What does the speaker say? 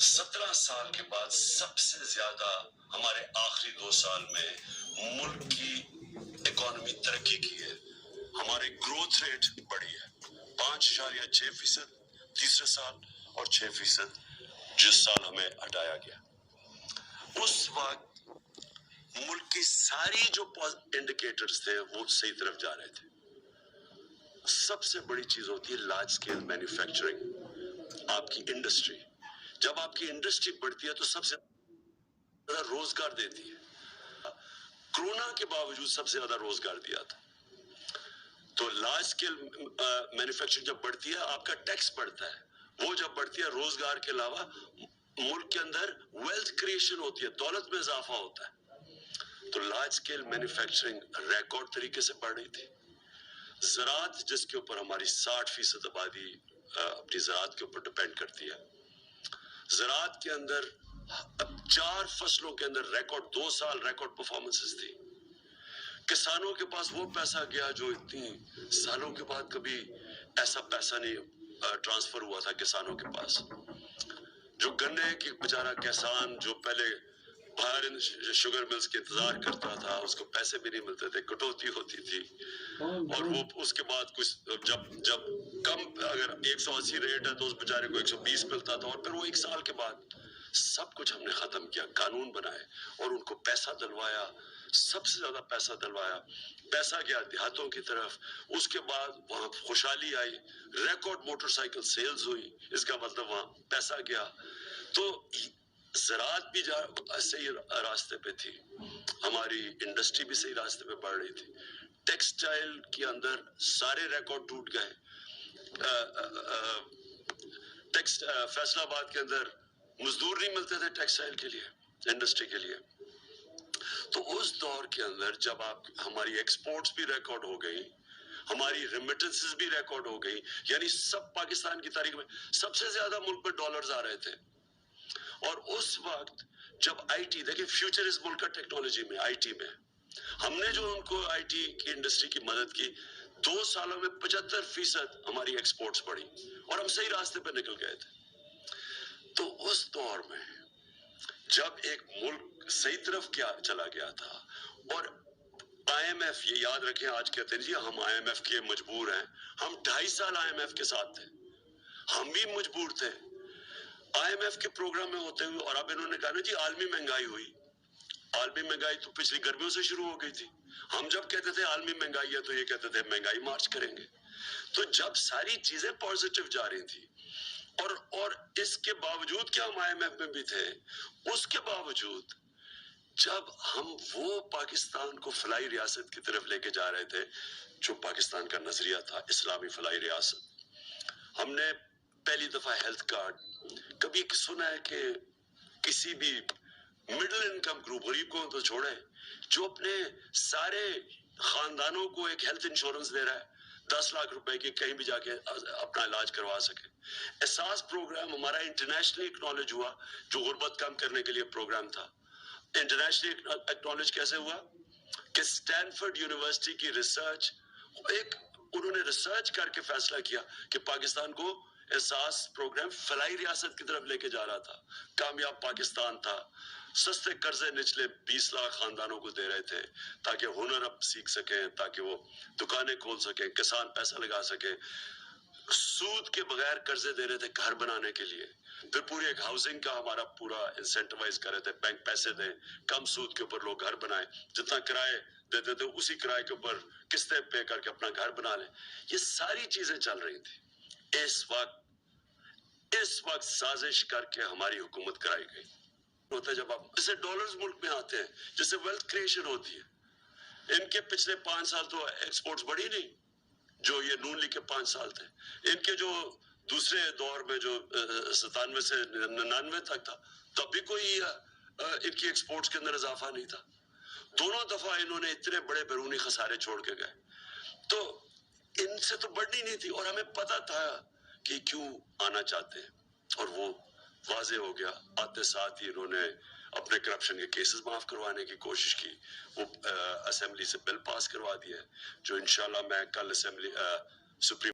17 سال کے بعد سب سے زیادہ ہمارے آخری 2 سال میں ملک کی اکانومی ترقی کی ہے. ہمارے گروتھ ریٹ بڑھی ہے 5.6% تیسرے سال اور 6% جس سال ہمیں ہٹایا گیا. اس وقت ملک کی ساری جو انڈیکیٹرز تھے وہ صحیح طرف جا رہے تھے. سب سے بڑی چیز ہوتی ہے لارج سکیل مینوفیکچرنگ، آپ کی انڈسٹری. جب آپ کی انڈسٹری بڑھتی ہے تو سب سے زیادہ روزگار دیتی ہے. کرونا کے باوجود سب سے زیادہ روزگار دیا تھا. تو لارج سکیل مینوفیکچرنگ جب بڑھتی ہے آپ کا ٹیکس بڑھتا ہے. وہ جب بڑھتی ہے روزگار کے علاوہ ملک کے اندر ویلتھ کریشن ہوتی ہے، دولت میں اضافہ ہوتا ہے. تو لارج سکیل مینوفیکچرنگ ریکارڈ طریقے سے بڑھ رہی تھی. زراعت جس کے اوپر ہماری 60% آبادی اپنی زراعت کے اوپر ڈپینڈ کرتی ہے، زراعت کے اندر 4 فصلوں کے اندر ریکارڈ 2 سال ریکارڈ پرفارمنسز تھی. کسانوں کے پاس وہ پیسہ گیا جو اتنی سالوں کے بعد کبھی ایسا پیسہ نہیں ٹرانسفر ہوا تھا کسانوں کے پاس. جو گنے کی بیچارہ کسان جو پہلے باہر شوگر ملز کے انتظار کرتا تھا، اس کو پیسے بھی نہیں ملتے تھے، کٹوتی ہوتی تھی. اور وہ اس کے بعد کچھ جب کم اگر 180 ریٹ ہے تو اس بیچارے کو 120 ملتا تھا. اور پھر وہ 1 سال کے بعد سب کچھ ہم نے ختم کیا، قانون بنائے اور ان کو پیسہ دلوایا، سب سے زیادہ پیسہ دلوایا. پیسہ گیا دیہاتوں کی طرف. اس کے بعد وہاں خوشحالی آئی، ریکارڈ موٹر سائیکل سیلز ہوئی. اس کا مطلب وہاں پیسہ گیا. تو زراعت بھی صحیح راستے پہ تھی، ہماری انڈسٹری بھی صحیح راستے پہ بڑھ رہی تھی. ٹیکسٹائل کے اندر سارے ریکارڈ ٹوٹ گئے. فیصل آباد کے اندر مزدور نہیں ملتے تھے ٹیکسٹائل کے لیے، انڈسٹری کے لیے. تو اس دور کے اندر جب ہماری ایکسپورٹس بھی ریکارڈ ہو گئی، ہماری ریمیٹنسز بھی ریکارڈ ہو گئی، یعنی سب پاکستان کی تاریخ میں سب سے زیادہ ملک میں ڈالرز آ رہے تھے. اور اس وقت جب آئی ٹی دیکھیں، فیوچر اس ملک کا ٹیکنالوجی میں، آئی ٹی میں ہم نے جو ان کو آئی ٹی کی انڈسٹری کی مدد کی، 2 سالوں میں 75% ہماری ایکسپورٹس بڑھی اور ہم صحیح راستے پہ نکل گئے تھے. تو اس دور میں جب ایک ملک صحیح طرف کیا چلا گیا تھا، اور آئی ایم ایف، یہ یاد رکھیں، آج کہتے ہیں جی ہم آئی ایم ایف کے مجبور ہیں. ہم 2.5 سال آئی ایم ایف کے ساتھ تھے، ہم بھی مجبور تھے آئی ایم ایف کے پروگرام میں ہوتے ہوئے. اور اب انہوں نے کہا نا جی عالمی مہنگائی ہوئی. عالمی مہنگائی تو پچھلی گرمیوں سے شروع ہو گئی تھی. ہم جب کہتے تھے عالمی مہنگائی ہے تو یہ کہتے تھے مہنگائی مارچ کریں گے. تو جب ساری چیزیں پازیٹیو جا رہی تھی، اور اس کے باوجود کہ ہم آئی ایم ایف میں بھی تھے، اس کے باوجود جب ہم وہ پاکستان کو فلاحی ریاست کی طرف لے کے جا رہے تھے جو پاکستان کا نظریہ تھا، اسلامی فلاحی ریاست. ہم نے پہلی دفعہ ہیلتھ کارڈ، کبھی سنا ہے کہ کسی بھی مڈل انکم گروپ، غریب کو تو چھوڑے، جو اپنے سارے خاندانوں کو ایک ہیلتھ انشورنس دے رہا ہے 10 لاکھ روپے کی، کہیں بھی جا کے اپنا علاج کروا سکے. احساس پروگرام ہمارا انٹرنیشنلی اکنالج ہوا، جو غربت کم کرنے کے لیے پروگرام تھا. انٹرنیشنلی اکنالج کیسے ہوا کہ اسٹینفورڈ یونیورسٹی کی ریسرچ، انہوں نے ریسرچ کر کے فیصلہ کیا کہ پاکستان کو احساس پروگرام فلاحی ریاست کی طرف لے کے جا رہا تھا. کامیاب پاکستان تھا. سستے قرضے نچلے 20 لاکھ خاندانوں کو دے رہے تھے تاکہ ہنر اب سیکھ سکیں، تاکہ وہ دکانیں کھول سکیں، کسان پیسہ لگا سکے. سود کے بغیر قرضے دے رہے تھے گھر بنانے کے لیے. پھر پوری ایک ہاؤسنگ کا ہمارا پورا انسینٹیوائز کر رہے تھے، بینک پیسے دیں، کم سود کے اوپر لوگ گھر بنائیں، جتنا کرائے دیتے تھے اسی کرائے کے اوپر قسطیں پے کر کے اپنا گھر بنا لیں. یہ ساری چیزیں چل رہی تھی. اس وقت سازش کر کے ہماری حکومت کرائی گئی. ہوتا ہے جب آپ جیسے ڈالرز ملک میں آتے ہیں، جیسے ویلتھ کریشن ہوتی ہے. ان کے پچھلے 5 سال تو ایکسپورٹس بڑھی نہیں، جو یہ نون لیگ کے 5 سال تھے. ان کے جو دوسرے دور میں جو 97 سے 99 تک تھا، تب بھی کوئی ان کی ایکسپورٹس کے اندر اضافہ نہیں تھا. دونوں دفعہ انہوں نے اتنے بڑے بیرونی خسارے چھوڑ کے گئے. تو ان سے تو بڑھنی نہیں تھی، اور ہمیں پتا تھا کہ کیوں آنا چاہتے ہیں، اور وہ واضح ہو گیا. آتے ساتھ ہی انہوں نے اپنے کرپشن کے کیسز معاف کروانے کی کوشش کی. وہ اسمبلی سے بل پاس کروا دیا ہے، جو انشاءاللہ میں کل اسمبلی سپریم